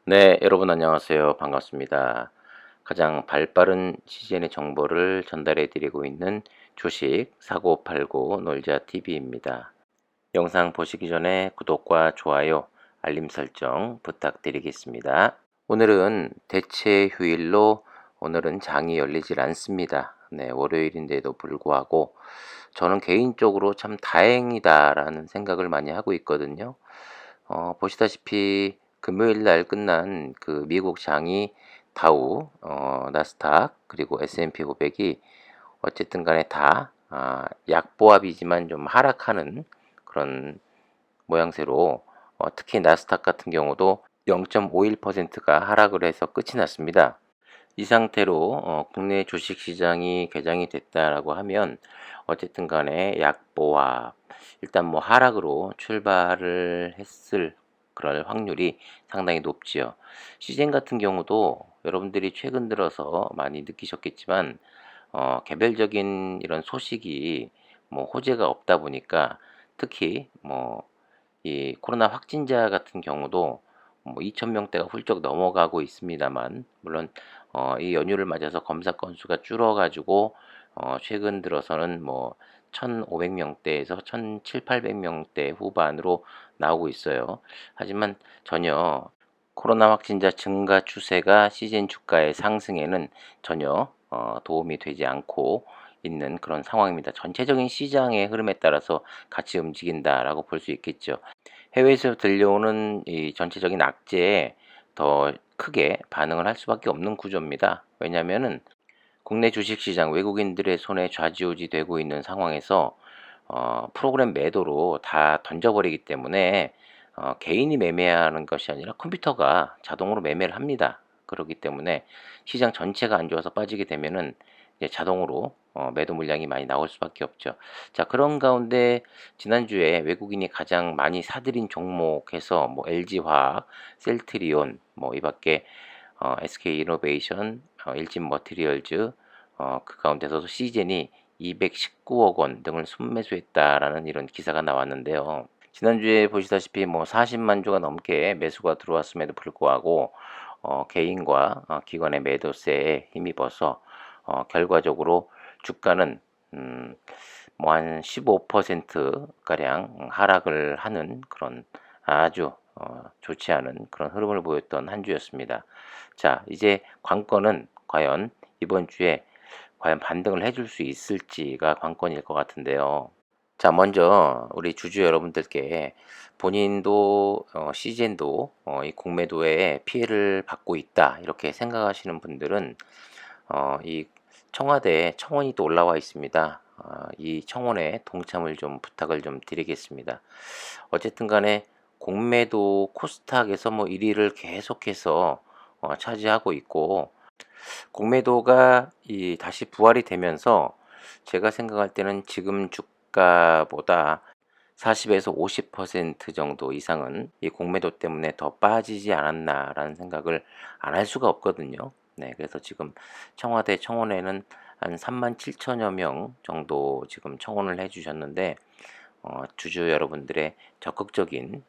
네, 여러분 안녕하세요. 반갑습니다. 가장 발빠른 시즌의 정보를 전달해 드리고 있는 주식 사고 팔고 놀자 TV입니다. 영상 보시기 전에 구독과 좋아요, 알림 설정 부탁드리겠습니다. 오늘은 대체 휴일로 오늘은 장이 열리질 않습니다. 네, 월요일인데도 불구하고 저는 개인적으로 참 다행이다라는 생각을 많이 하고 있거든요. 보시다시피 금요일 날 끝난 그 미국 장이 다우, 나스닥 그리고 S&P 500이 어쨌든 간에 다 약보합이지만 좀 하락하는 그런 모양새로 특히 나스닥 같은 경우도 0.51%가 하락을 해서 끝이 났습니다. 이 상태로 국내 주식시장이 개장이 됐다라고 하면 어쨌든 간에 약보합 일단 뭐 하락으로 출발을 했을 그럴 확률이 상당히 높지요. 시젠 같은 경우도 여러분들이 최근 들어서 많이 느끼셨겠지만 개별적인 이런 소식이 뭐 호재가 없다 보니까 특히 뭐 이 코로나 확진자 같은 경우도 뭐 2,000명대가 훌쩍 넘어가고 있습니다만 물론 이 연휴를 맞아서 검사 건수가 줄어가지고 최근 들어서는 뭐 1,500명대에서 1,700~800명대 후반으로 나오고 있어요. 하지만 전혀 코로나 확진자 증가 추세가 시즌 주가의 상승에는 전혀 도움이 되지 않고 있는 그런 상황입니다. 전체적인 시장의 흐름에 따라서 같이 움직인다라고 볼 수 있겠죠. 해외에서 들려오는 이 전체적인 악재에 더 크게 반응을 할 수밖에 없는 구조입니다. 왜냐하면은 국내 주식시장 외국인들의 손에 좌지우지 되고 있는 상황에서 프로그램 매도로 다 던져버리기 때문에 개인이 매매하는 것이 아니라 컴퓨터가 자동으로 매매를 합니다. 그렇기 때문에 시장 전체가 안 좋아서 빠지게 되면은 이제 자동으로 매도 물량이 많이 나올 수밖에 없죠. 자, 그런 가운데 지난주에 외국인이 가장 많이 사들인 종목해서 뭐 LG화학, 셀트리온, 뭐 이 밖에 SK이노베이션, 일진머티리얼즈, 그 가운데서도 시젠이 219억 원 등을 순매수했다라는 이런 기사가 나왔는데요. 지난주에 보시다시피 뭐 40만 주가 넘게 매수가 들어왔음에도 불구하고 개인과 기관의 매도세에 힘입어서 결과적으로 주가는 뭐 한 15% 가량 하락을 하는 그런 아주 좋지 않은 그런 흐름을 보였던 한 주였습니다. 자, 이제 관건은 과연 이번 주에 과연 반등을 해줄 수 있을지가 관건일 것 같은데요. 자, 먼저 우리 주주 여러분들께 본인도 시즌도 이 공매도에 피해를 받고 있다 이렇게 생각하시는 분들은 이 청와대에 청원이 또 올라와 있습니다. 이 청원에 동참을 좀 부탁을 좀 드리겠습니다. 어쨌든 간에 공매도 코스닥에서 뭐 1위를 계속해서 차지하고 있고 공매도가 이 다시 부활이 되면서 제가 생각할 때는 지금 주가보다 40에서 50% 정도 이상은 이 공매도 때문에 더 빠지지 않았나라는 생각을 안 할 수가 없거든요. 네, 그래서 지금 청와대 청원에는 한 37,000여 명 정도 지금 청원을 해주셨는데 주주 여러분들의 적극적인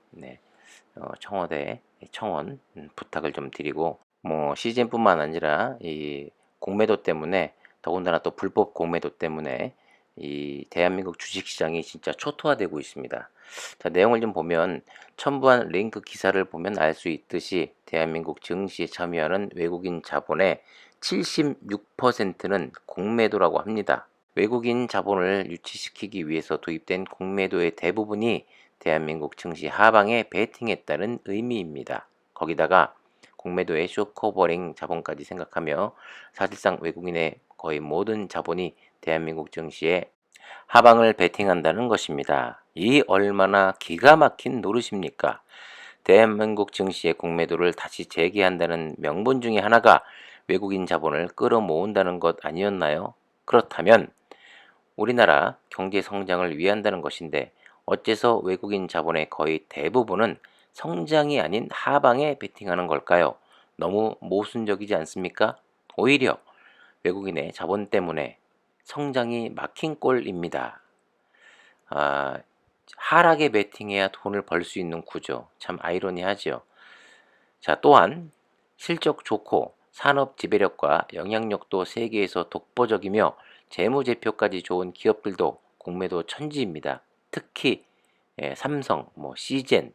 청와대 청원 부탁을 좀 드리고 뭐 시즌뿐만 아니라 이 공매도 때문에 더군다나 또 불법 공매도 때문에 이 대한민국 주식시장이 진짜 초토화되고 있습니다. 자, 내용을 좀 보면 첨부한 링크 기사를 보면 알 수 있듯이 대한민국 증시에 참여하는 외국인 자본의 76%는 공매도라고 합니다. 외국인 자본을 유치시키기 위해서 도입된 공매도의 대부분이 대한민국 증시 하방에 베팅했다는 의미입니다. 거기다가 공매도의 쇼커버링 자본까지 생각하며 사실상 외국인의 거의 모든 자본이 대한민국 증시에 하방을 베팅한다는 것입니다. 이 얼마나 기가 막힌 노릇입니까? 대한민국 증시의 공매도를 다시 재개한다는 명분 중에 하나가 외국인 자본을 끌어모은다는 것 아니었나요? 그렇다면 우리나라 경제 성장을 위한다는 것인데 어째서 외국인 자본의 거의 대부분은 성장이 아닌 하방에 베팅하는 걸까요? 너무 모순적이지 않습니까? 오히려 외국인의 자본 때문에 성장이 막힌 꼴입니다. 아, 하락에 베팅해야 돈을 벌 수 있는 구조. 참 아이러니하죠. 자, 또한 실적 좋고 산업 지배력과 영향력도 세계에서 독보적이며 재무제표까지 좋은 기업들도 공매도 천지입니다. 특히 삼성, 시젠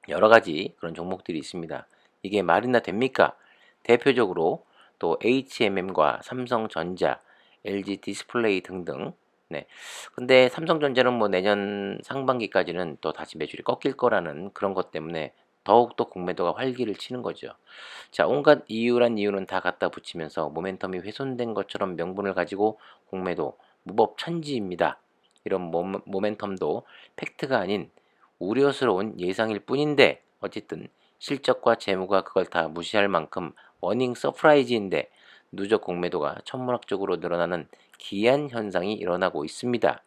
여러 가지 그런 종목들이 있습니다. 이게 말이나 됩니까? 대표적으로 또 HMM과 삼성전자, LG 디스플레이 등등. 네. 근데 삼성전자는 내년 상반기까지는 또 다시 매출이 꺾일 거라는 그런 것 때문에 더욱더 공매도가 활기를 치는 거죠. 자, 온갖 이유란 이유는 다 갖다 붙이면서 모멘텀이 훼손된 것처럼 명분을 가지고 공매도 무법천지입니다. 이런 모멘텀도 팩트가 아닌 우려스러운 예상일 뿐인데 어쨌든 실적과 재무가 그걸 다 무시할 만큼 어닝 서프라이즈인데 누적 공매도가 천문학적으로 늘어나는 기이한 현상이 일어나고 있습니다.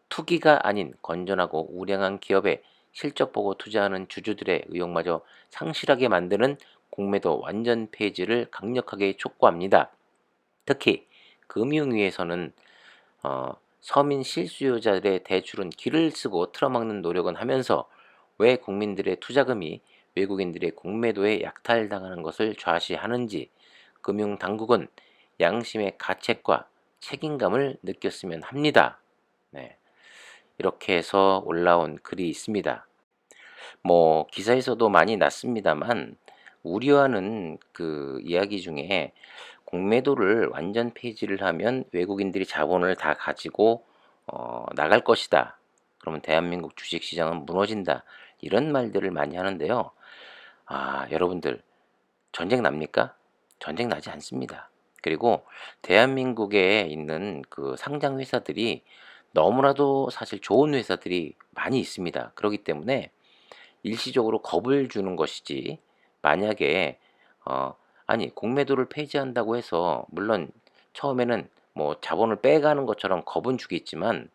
투기가 아닌 건전하고 우량한 기업에 실적 보고 투자하는 주주들의 의욕마저 상실하게 만드는 공매도 완전 폐지를 강력하게 촉구합니다. 특히 금융위에서는 서민 실수요자들의 대출은 길을 쓰고 틀어막는 노력은 하면서 왜 국민들의 투자금이 외국인들의 공매도에 약탈당하는 것을 좌시하는지 금융당국은 양심의 가책과 책임감을 느꼈으면 합니다. 네, 이렇게 해서 올라온 글이 있습니다. 기사에서도 많이 났습니다만 우려하는 그 이야기 중에 공매도를 완전 폐지를 하면 외국인들이 자본을 다 가지고 나갈 것이다. 그러면 대한민국 주식시장은 무너진다. 이런 말들을 많이 하는데요. 여러분들 전쟁 납니까? 전쟁 나지 않습니다. 그리고 대한민국에 있는 그 상장 회사들이 너무나도 사실 좋은 회사들이 많이 있습니다. 그렇기 때문에 일시적으로 겁을 주는 것이지 만약에 아니 공매도를 폐지한다고 해서 물론 처음에는 자본을 빼가는 것처럼 겁은 주겠지만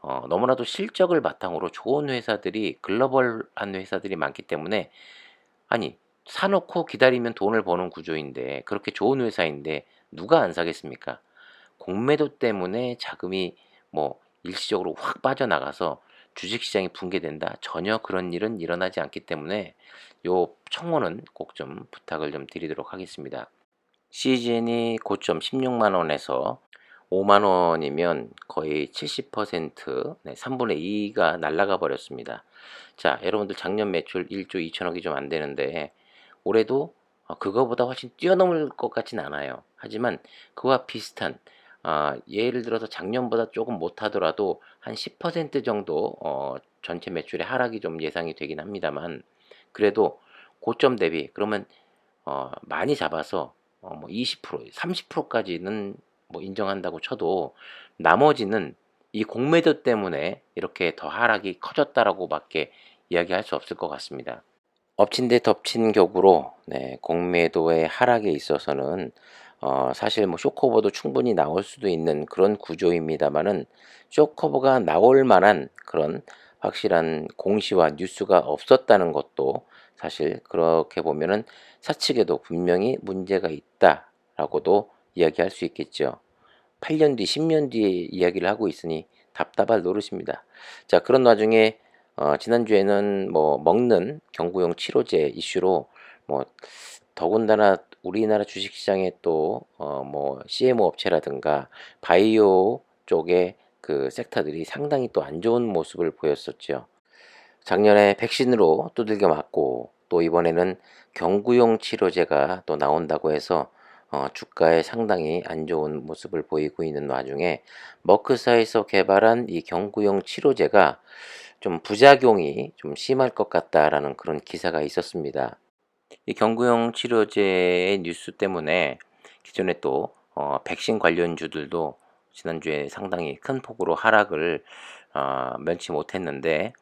너무나도 실적을 바탕으로 좋은 회사들이 글로벌한 회사들이 많기 때문에 아니 사놓고 기다리면 돈을 버는 구조인데 그렇게 좋은 회사인데 누가 안 사겠습니까? 공매도 때문에 자금이 일시적으로 확 빠져나가서 주식시장이 붕괴된다. 전혀 그런 일은 일어나지 않기 때문에 요 청원은 꼭 좀 부탁을 좀 드리도록 하겠습니다. CGN이 고점 16만 원에서 5만 원이면 거의 70%, 3분의 2가 날아가 버렸습니다. 자, 여러분들 작년 매출 1조 2천억이 좀 안 되는데 올해도 그거보다 훨씬 뛰어넘을 것 같진 않아요. 하지만 그와 비슷한 예를 들어서 작년보다 조금 못하더라도 한 10% 정도 전체 매출의 하락이 좀 예상이 되긴 합니다만 그래도 고점 대비 그러면 많이 잡아서 20%, 30%까지는 인정한다고 쳐도 나머지는 이 공매도 때문에 이렇게 더 하락이 커졌다라고밖에 이야기할 수 없을 것 같습니다. 엎친 데 덮친 격으로 공매도의 하락에 있어서는 사실 쇼커버도 충분히 나올 수도 있는 그런 구조입니다만은 쇼커버가 나올 만한 그런 확실한 공시와 뉴스가 없었다는 것도 사실 그렇게 보면은 사측에도 분명히 문제가 있다라고도 이야기할 수 있겠죠. 8년 뒤, 10년 뒤에 이야기를 하고 있으니 답답할 노릇입니다. 자, 그런 와중에 지난주에는 먹는 경구용 치료제 이슈로 더군다나 우리나라 주식시장에 또 CMO 업체라든가 바이오 쪽의 그 섹터들이 상당히 또 안 좋은 모습을 보였었죠. 작년에 백신으로 두들겨 맞고 또 이번에는 경구용 치료제가 또 나온다고 해서 주가에 상당히 안 좋은 모습을 보이고 있는 와중에 머크사에서 개발한 이 경구용 치료제가 좀 부작용이 좀 심할 것 같다라는 그런 기사가 있었습니다. 이 경구용 치료제의 뉴스 때문에 기존에 또 백신 관련주들도 지난주에 상당히 큰 폭으로 하락을 면치 못했는데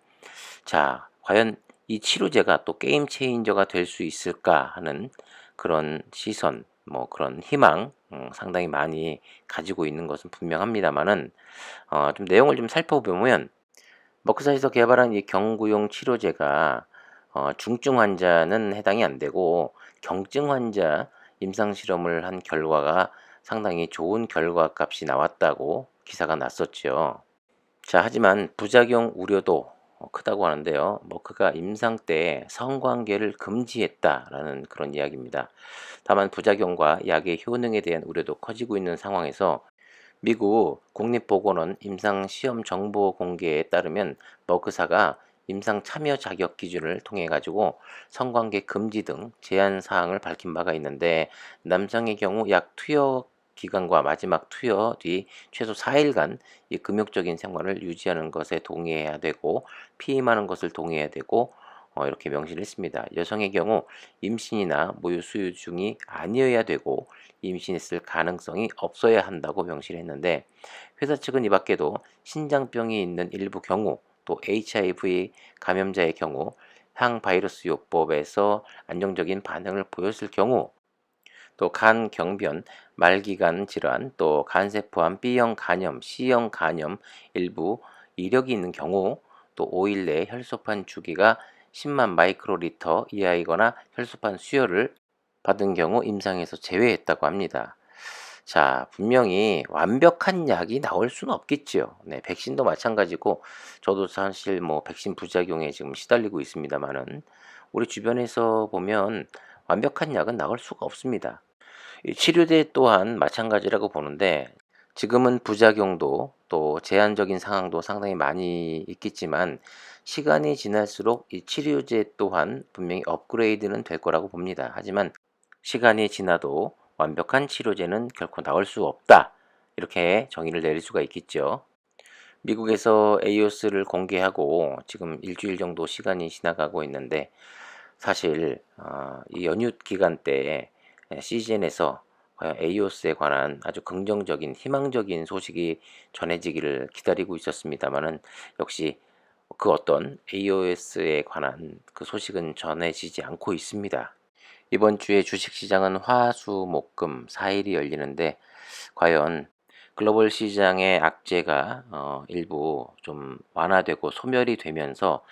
자, 과연 이 치료제가 또 게임 체인저가 될 수 있을까 하는 그런 시선, 그런 희망 상당히 많이 가지고 있는 것은 분명합니다만은 좀 내용을 좀 살펴보면 머크사에서 개발한 이 경구용 치료제가 중증 환자는 해당이 안 되고 경증 환자 임상 실험을 한 결과가 상당히 좋은 결과값이 나왔다고 기사가 났었죠. 자, 하지만 부작용 우려도 크다고 하는데요. 머크가 임상 때 성관계를 금지했다라는 그런 이야기입니다. 다만 부작용과 약의 효능에 대한 우려도 커지고 있는 상황에서 미국 국립보건원 임상시험 정보 공개에 따르면 머크사가 임상 참여 자격 기준을 통해 가지고 성관계 금지 등 제한 사항을 밝힌 바가 있는데, 남성의 경우 약 투여 기간과 마지막 투여 뒤 최소 4일간 이 금욕적인 생활을 유지하는 것에 동의해야 되고, 피임하는 것을 동의해야 되고, 이렇게 명시를 했습니다. 여성의 경우 임신이나 모유 수유 중이 아니어야 되고 임신했을 가능성이 없어야 한다고 명시를 했는데, 회사 측은 이 밖에도 신장병이 있는 일부 경우, 또 HIV 감염자의 경우, 항바이러스 요법에서 안정적인 반응을 보였을 경우, 또 간, 경변, 말기관 질환, 또 간세포암, B형 간염, C형 간염, 일부 이력이 있는 경우, 또 5일 내에 혈소판 주기가 10만 마이크로리터 이하이거나 혈소판 수혈을 받은 경우 임상에서 제외했다고 합니다. 자, 분명히 완벽한 약이 나올 수는 없겠지요. 네, 백신도 마찬가지고, 저도 사실 뭐 백신 부작용에 지금 시달리고 있습니다만은, 우리 주변에서 보면 완벽한 약은 나올 수가 없습니다. 이 치료제 또한 마찬가지라고 보는데, 지금은 부작용도 또 제한적인 상황도 상당히 많이 있겠지만, 시간이 지날수록 이 치료제 또한 분명히 업그레이드는 될 거라고 봅니다. 하지만 시간이 지나도 완벽한 치료제는 결코 나올 수 없다, 이렇게 정의를 내릴 수가 있겠죠. 미국에서 AOS를 공개하고 지금 일주일 정도 시간이 지나가고 있는데, 사실 이 연휴 기간 때 CGN에서 과연 AOS에 관한 아주 긍정적인 희망적인 소식이 전해지기를 기다리고 있었습니다만은, 역시 그 어떤 AOS에 관한 그 소식은 전해지지 않고 있습니다. 이번 주에 주식시장은 화, 수, 목, 금 4일이 열리는데, 과연 글로벌 시장의 악재가 일부 좀 완화되고 소멸이 되면서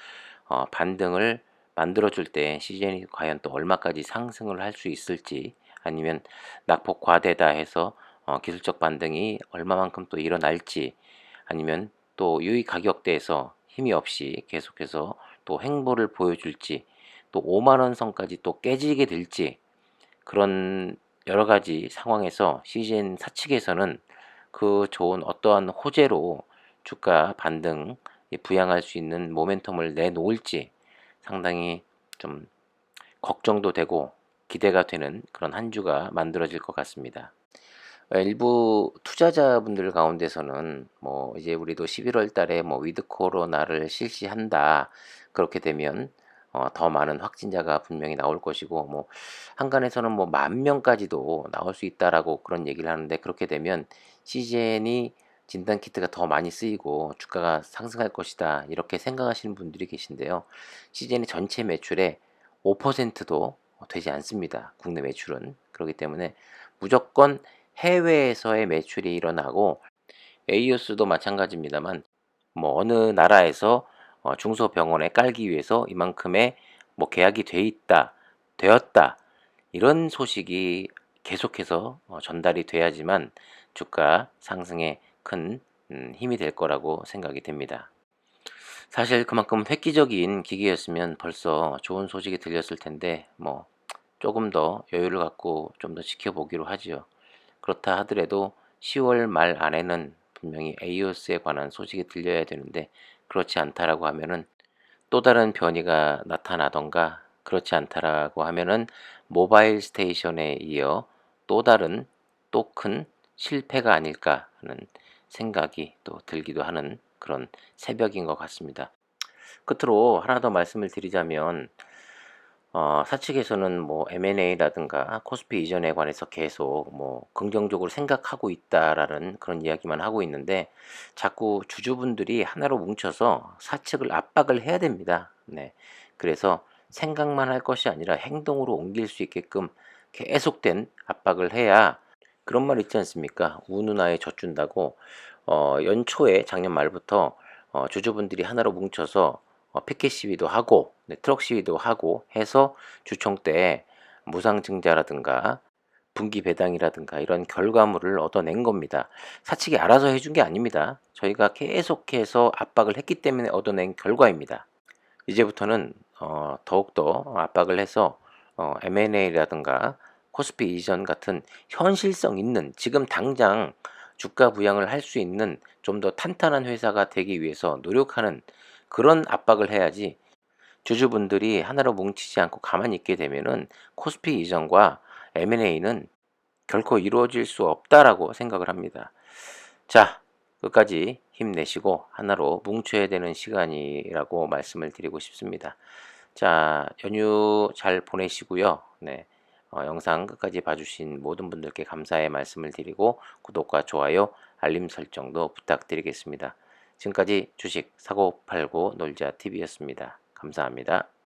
반등을 만들어줄 때 CGN이 과연 또 얼마까지 상승을 할 수 있을지, 아니면 낙폭 과대다 해서 기술적 반등이 얼마만큼 또 일어날지, 아니면 또 유의 가격대에서 힘이 없이 계속해서 또 횡보를 보여줄지, 또 5만 원 선까지 또 깨지게 될지, 그런 여러 가지 상황에서 CGN 사측에서는 그 좋은 어떠한 호재로 주가 반등 부양할 수 있는 모멘텀을 내놓을지 상당히 좀 걱정도 되고 기대가 되는 그런 한 주가 만들어질 것 같습니다. 일부 투자자분들 가운데서는 뭐 이제 우리도 11월 달에 뭐 위드 코로나를 실시한다, 그렇게 되면 더 많은 확진자가 분명히 나올 것이고, 뭐 한간에서는 뭐 10,000명까지도 나올 수 있다라고 그런 얘기를 하는데, 그렇게 되면 시젠이 진단 키트가 더 많이 쓰이고 주가가 상승할 것이다, 이렇게 생각하시는 분들이 계신데요. 시젠의 전체 매출의 5%도 되지 않습니다. 국내 매출은. 그렇기 때문에 무조건 해외에서의 매출이 일어나고, AUS도 마찬가지입니다만, 뭐 어느 나라에서 중소병원에 깔기 위해서 이만큼의 뭐 계약이 되었다, 이런 소식이 계속해서 전달이 돼야지만 주가 상승에 큰 힘이 될 거라고 생각이 됩니다. 사실 그만큼 획기적인 기기였으면 벌써 좋은 소식이 들렸을 텐데, 뭐 조금 더 여유를 갖고 좀 더 지켜보기로 하지요. 그렇다 하더라도 10월 말 안에는 분명히 AOS에 관한 소식이 들려야 되는데, 그렇지 않다라고 하면은 또 다른 변이가 나타나던가, 그렇지 않다라고 하면은 모바일 스테이션에 이어 또 다른 또 큰 실패가 아닐까 하는 생각이 또 들기도 하는 그런 새벽인 것 같습니다. 끝으로 하나 더 말씀을 드리자면, 사측에서는 뭐 M&A라든가 코스피 이전에 관해서 계속 뭐 긍정적으로 생각하고 있다라는 그런 이야기만 하고 있는데, 자꾸 주주분들이 하나로 뭉쳐서 사측을 압박을 해야 됩니다. 네. 그래서 생각만 할 것이 아니라 행동으로 옮길 수 있게끔 계속된 압박을 해야, 그런 말 있지 않습니까? 우는 아이 젖준다고. 연초에 작년 말부터 주주분들이 하나로 뭉쳐서 피켓 시위도 하고, 네, 트럭 시위도 하고 해서 주총 때 무상증자라든가 분기 배당이라든가 이런 결과물을 얻어낸 겁니다. 사측이 알아서 해준 게 아닙니다. 저희가 계속해서 압박을 했기 때문에 얻어낸 결과입니다. 이제부터는 더욱더 압박을 해서 M&A라든가 코스피 이전 같은 현실성 있는 지금 당장 주가 부양을 할 수 있는 좀 더 탄탄한 회사가 되기 위해서 노력하는 그런 압박을 해야지, 주주분들이 하나로 뭉치지 않고 가만히 있게 되면은 코스피 이전과 M&A는 결코 이루어질 수 없다라고 생각을 합니다. 자, 끝까지 힘내시고 하나로 뭉쳐야 되는 시간이라고 말씀을 드리고 싶습니다. 자, 연휴 잘 보내시고요. 네. 영상 끝까지 봐주신 모든 분들께 감사의 말씀을 드리고 구독과 좋아요, 알림 설정도 부탁드리겠습니다. 지금까지 주식 사고 팔고 놀자 TV였습니다. 감사합니다.